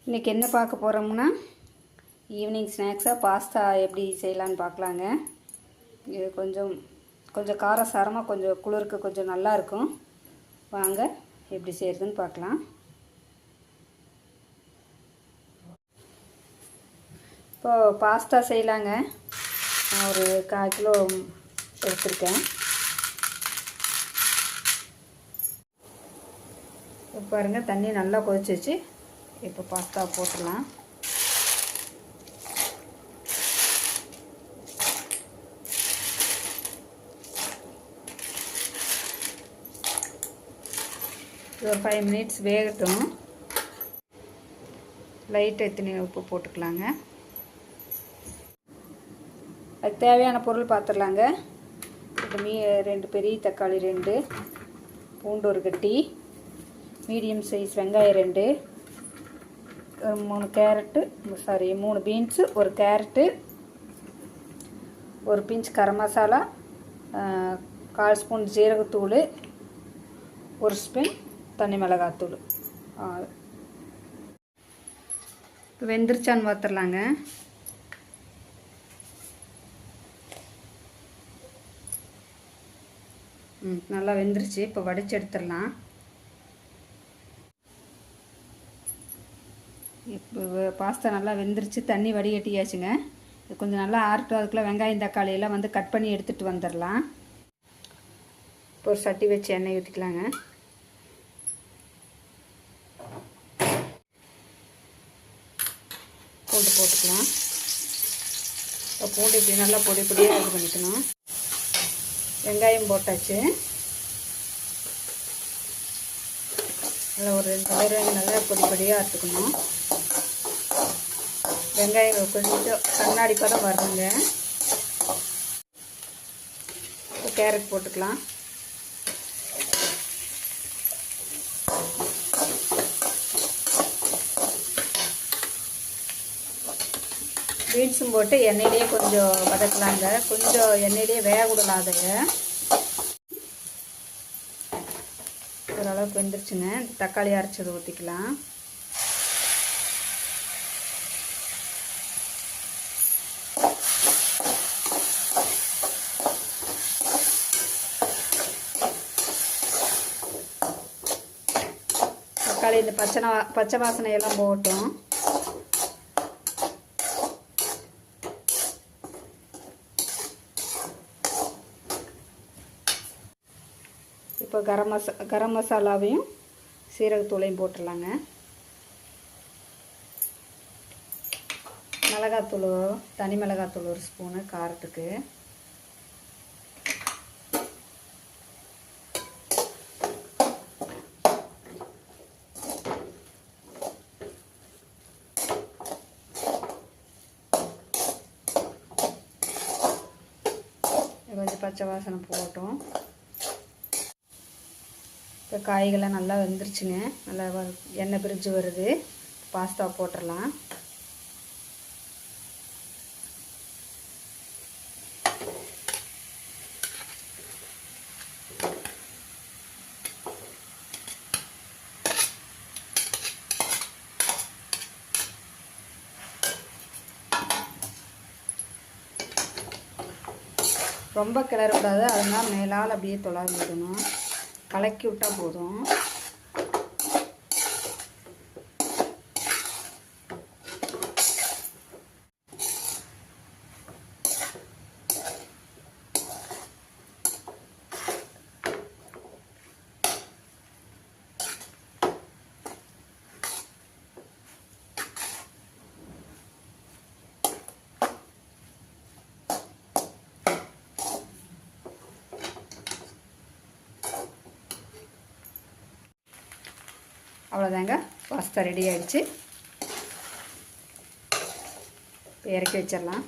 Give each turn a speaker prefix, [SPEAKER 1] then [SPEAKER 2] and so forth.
[SPEAKER 1] இன்றைக்கி என்ன பார்க்க போகிறோம்னா ஈவினிங் ஸ்நாக்ஸாக பாஸ்தா எப்படி செய்யலான்னு பார்க்கலாங்க. இது கொஞ்சம் காரசாரமாக கொஞ்சம் குளிருக்கு கொஞ்சம் நல்லாயிருக்கும். வாங்க எப்படி செய்கிறதுன்னு பார்க்கலாம். இப்போது பாஸ்தா செய்யலாங்க. நான் ஒரு 1/4 கிலோ எடுத்துருக்கேன். இப்போ பாருங்கள், தண்ணி நல்லா கொதிச்சிச்சு. இப்போ பாஸ்தா போட்டுடலாம். ஒரு 5 மினிட்ஸ் வேகட்டும். லைட்டாக எத்தனை உப்பு போட்டுக்கலாங்க. அதுக்கு தேவையான பொருள் பார்த்துடலாங்க. இப்போ 2 பெரிய தக்காளி 2, பூண்டு ஒரு கட்டி, மீடியம் சைஸ் வெங்காயம் 2, 3 பீன்ஸு, ஒரு கேரட்டு, ஒரு பிஞ்ச் கரம் மசாலா, 1/4 ஸ்பூன் ஜீரகத்தூள், 1 ஸ்பூன் தனி மிளகாத்தூள். இப்போ வெந்துருச்சான்னு பார்த்துடலாங்க. நல்லா வெந்துருச்சு. இப்போ வடித்து எடுத்துடலாம். இப்போ பாஸ்தா நல்லா வெந்துருச்சு. தண்ணி வடிகட்டியாச்சுங்க. இது கொஞ்சம் நல்லா ஆறட்டும். அதுக்குள்ளே வெங்காயம் தக்காளி எல்லாம் வந்து கட் பண்ணி எடுத்துகிட்டு வந்துடலாம். இப்போ ஒரு சட்டி வச்சு எண்ணெய் ஊற்றிக்கலாங்க. பூண்டு போட்டுக்கலாம். இப்போ பூண்டு இப்படி நல்லா பொடி பொடியாக இது பண்ணிக்கணும். வெங்காயம் போட்டாச்சு. நல்லா ஒரு 2 வெங்காயம் நல்லா பொடி பொடியாக அறுத்துக்கணும். வெங்காயம் கொஞ்சம் கண்ணாடி பதம் வரணுங்க. கேரட் போட்டுக்கலாம். பீன்ஸும் போட்டு எண்ணெயிலேயே கொஞ்சம் வதக்கலாங்க. கொஞ்சம் எண்ணெயிலேயே வேக விடலாதுங்க. ஓரளவுக்கு வெந்துருச்சுங்க. தக்காளி அரைச்சது ஊற்றிக்கலாம். தக்காளி இந்த பச்சை வாசனை எல்லாம் போகட்டும். இப்போ கரம் மசாலாவையும் சீரகத்தூளையும் போட்டுடலாங்க. மிளகாத்தூள், தனி மிளகாத்தூள் 1 ஸ்பூனு காரத்துக்கு. கொஞ்சம் பச்சை வாசனை போகட்டும். இப்போ காய்கள்லாம் நல்லா வெந்துருச்சுங்க. நல்லா எண்ணெய் பிரிஞ்சு வருது. பாஸ்தா போட்டுடலாம். ரொம்ப கிளறக்கூடாது. அதனால் மேலால் அப்படியே தொலாவி விடணும். கலக்கி விட்டால் போதும். அவ்வளோதாங்க, பாஸ்தா ரெடி ஆகிடுச்சு. இறக்கி வச்சிடலாம்.